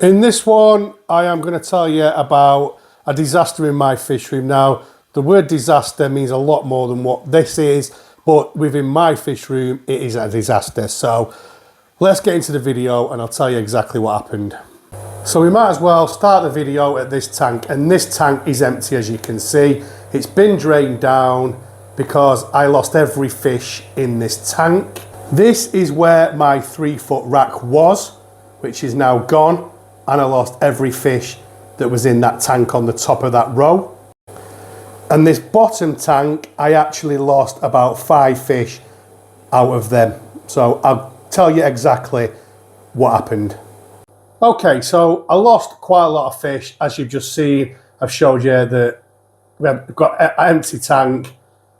In this one, I am going to tell you about a disaster in my fish room. Now, the word disaster means a lot more than what this is, but within my fish room, it is a disaster. So let's get into the video and I'll tell you exactly what happened. So we might as well start the video at this tank, and this tank is empty, as you can see. It's been drained down because I lost every fish in this tank. This is where my 3-foot rack was, which is now gone. And I lost every fish that was in that tank on the top of that row. And this bottom tank, I actually lost about 5 fish out of them. So I'll tell you exactly what happened. Okay, so I lost quite a lot of fish. As you've just seen, I've showed you that we've got an empty tank,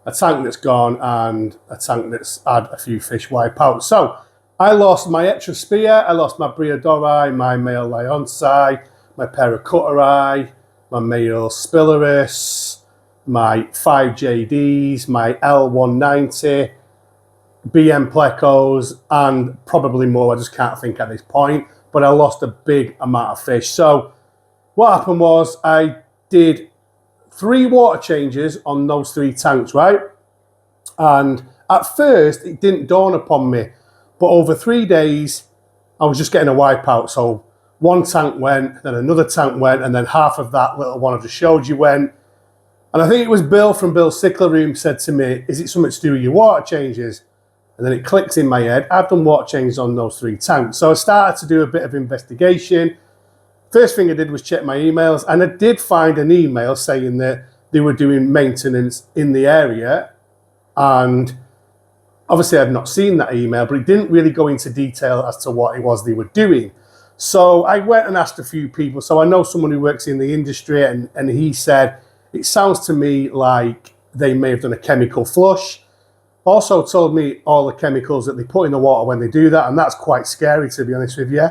a tank that's gone, and a tank that's had a few fish wipe out. So I lost my extra spear, I lost my Briodori, my male Leonsi, my Paracuteri, my male Spilarus, my 5 JDs, my L190, BM Plecos, and probably more. I just can't think at this point, but I lost a big amount of fish. So what happened was I did 3 water changes on those 3 tanks, right? And at first it didn't dawn upon me. But over 3 days, I was just getting a wipeout. So one tank went, then another tank went, and then half of that little one I just showed you went. And I think it was Bill from Bill's Sickler Room said to me, is it something to do with your water changes? And then it clicked in my head. I've done water changes on those 3 tanks. So I started to do a bit of investigation. First thing I did was check my emails, and I did find an email saying that they were doing maintenance in the area. And obviously, I've not seen that email, but it didn't really go into detail as to what it was they were doing. So I went and asked a few people. So I know someone who works in the industry, and he said, it sounds to me like they may have done a chemical flush. Also told me all the chemicals that they put in the water when they do that, and that's quite scary, to be honest with you.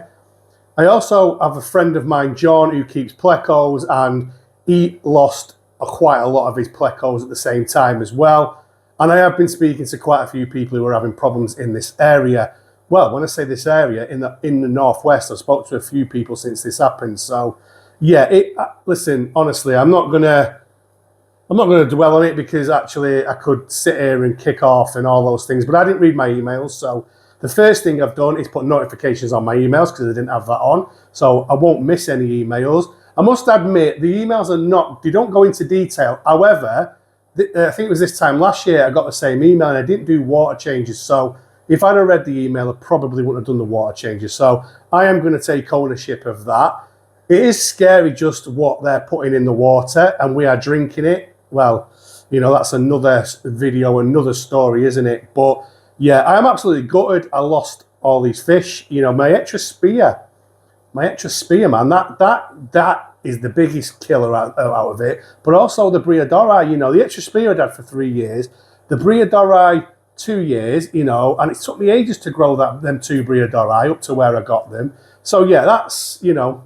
I also have a friend of mine, John, who keeps plecos, and he lost quite a lot of his plecos at the same time as well. And I have been speaking to quite a few people who are having problems in this area. Well, when I say this area, in the northwest, I've spoke to a few people since this happened. So, yeah, listen, honestly, I'm not gonna dwell on it, because actually I could sit here and kick off and all those things. But I didn't read my emails, so the first thing I've done is put notifications on my emails because I didn't have that on, so I won't miss any emails. I must admit, the emails they don't go into detail. However, I think it was this time last year I got the same email and I didn't do water changes. So if I'd have read the email, I probably wouldn't have done the water changes. So I am going to take ownership of that. It is scary just what they're putting in the water, and we are drinking it. Well, you know, that's another video, another story, isn't it? But yeah, I'm absolutely gutted. I lost all these fish. You know, my extra spear, man, that is the biggest killer out of it. But also the Briodori, you know, the extra spear I'd had for 3 years, the Briodori 2 years, you know, and it took me ages to grow them 2 Briodori up to where I got them. So yeah, that's, you know,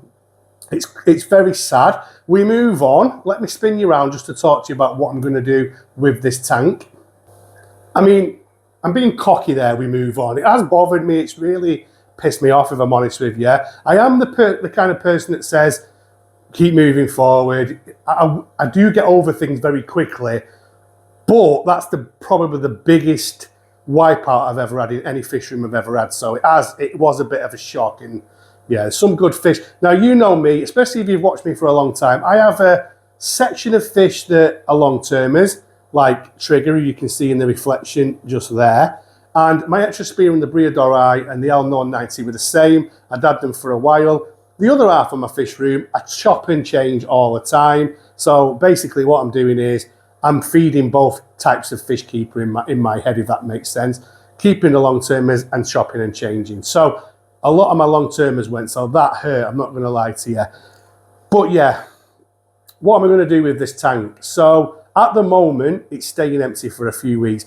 it's very sad. We move on. Let me spin you around just to talk to you about what I'm going to do with this tank. I mean, I'm being cocky there. We move on. It has bothered me. It's really pissed me off, if I'm honest with you. I am the kind of person that says, keep moving forward. I do get over things very quickly, but that's probably the biggest wipeout I've ever had in any fish room I've ever had. So it was a bit of a shock, and yeah, some good fish. Now, you know me, especially if you've watched me for a long time, I have a section of fish that are long-termers, like Trigger, you can see in the reflection just there. And my extra spear and the Briodori and the L190 were the same. I'd had them for a while. The other half of my fish room, I chop and change all the time. So basically what I'm doing is I'm feeding both types of fish keeper in my head, if that makes sense. Keeping the long-termers and chopping and changing. So a lot of my long-termers went, so that hurt, I'm not going to lie to you. But yeah, what am I going to do with this tank? So at the moment, it's staying empty for a few weeks.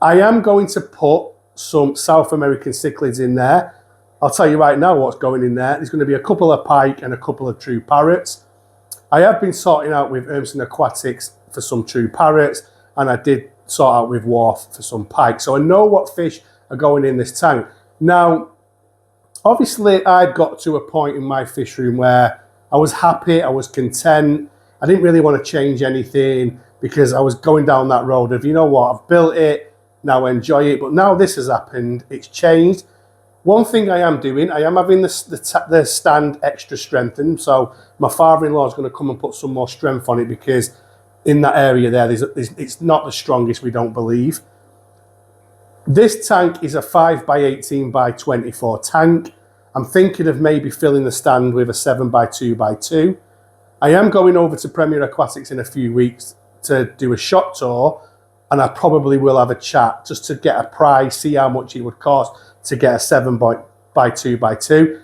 I am going to put some South American cichlids in there. I'll tell you right now what's going in there. There's going to be a couple of pike and a couple of true parrots. I have been sorting out with Urmson Aquatics for some true parrots, and I did sort out with Wharf for some pike. So I know what fish are going in this tank. Now, Obviously, I'd got to a point in my fish room where I was happy, I was content. I didn't really want to change anything because I was going down that road of, you know what, I've built it, now enjoy it. But now this has happened, it's changed. One thing I am doing, I am having the stand extra strengthened. So my father-in-law is going to come and put some more strength on it because in that area there, it's not the strongest, we don't believe. This tank is a 5x18x24 tank. I'm thinking of maybe filling the stand with a 7x2x2. I am going over to Premier Aquatics in a few weeks to do a shop tour, and I probably will have a chat just to get a price, see how much it would cost to get a 7x2x2.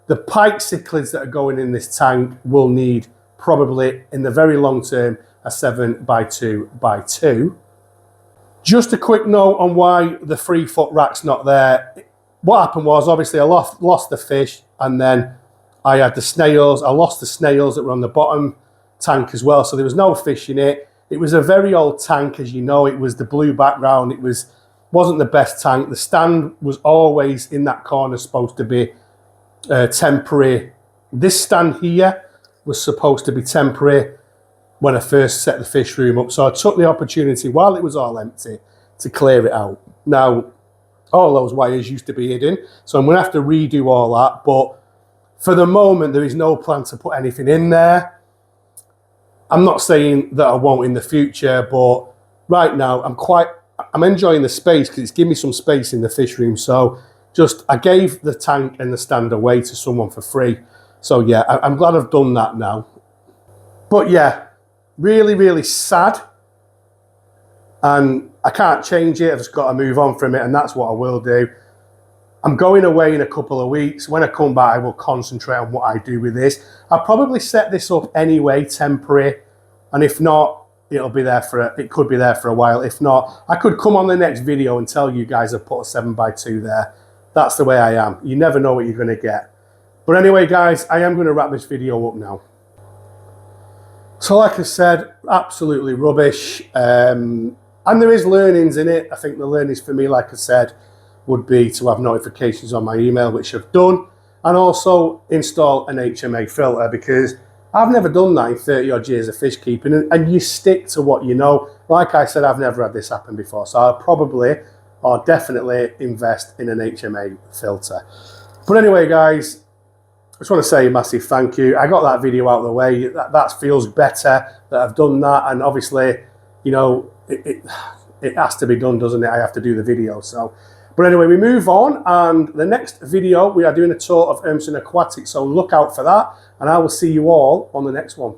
The pike cichlids that are going in this tank will need probably in the very long term a 7x2x2. Just a quick note on why the 3-foot rack's not there. What happened was, obviously, I lost the fish, and then I had the snails. I lost the snails that were on the bottom tank as well, so there was no fish in it. It was a very old tank, as you know. It was the blue background. It wasn't the best tank. The stand was always in that corner supposed to be temporary. This stand here was supposed to be temporary when I first set the fish room up. So I took the opportunity while it was all empty to clear it out. Now, all those wires used to be hidden, so I'm going to have to redo all that. But for the moment, there is no plan to put anything in there. I'm not saying that I won't in the future, but right now I'm enjoying the space because it's given me some space in the fish room. So I gave the tank and the stand away to someone for free. So yeah, I'm glad I've done that now. But yeah, really, really sad. And I can't change it. I've just got to move on from it, and that's what I will do. I'm going away in a couple of weeks. When I come back, I will concentrate on what I do with this. I'll probably set this up anyway, temporary. And if not, it could be there for a while. If not, I could come on the next video and tell you guys I've put a 7x2 there. That's the way I am. You never know what you're going to get. But anyway, guys, I am going to wrap this video up now. So like I said, absolutely rubbish. And there is learnings in it. I think the learnings for me, like I said, would be to have notifications on my email, which I've done, and also install an HMA filter, because I've never done that in 30 odd years of fish keeping, and you stick to what you know. Like I said, I've never had this happen before, so I'll probably or definitely invest in an HMA filter. But anyway, guys, I just want to say a massive thank you. I got that video out of the way. That feels better that I've done that, and obviously, you know, it has to be done, doesn't it? I have to do the video, so. But anyway, we move on, and the next video, we are doing a tour of Urmson Aquatics, so look out for that, and I will see you all on the next one.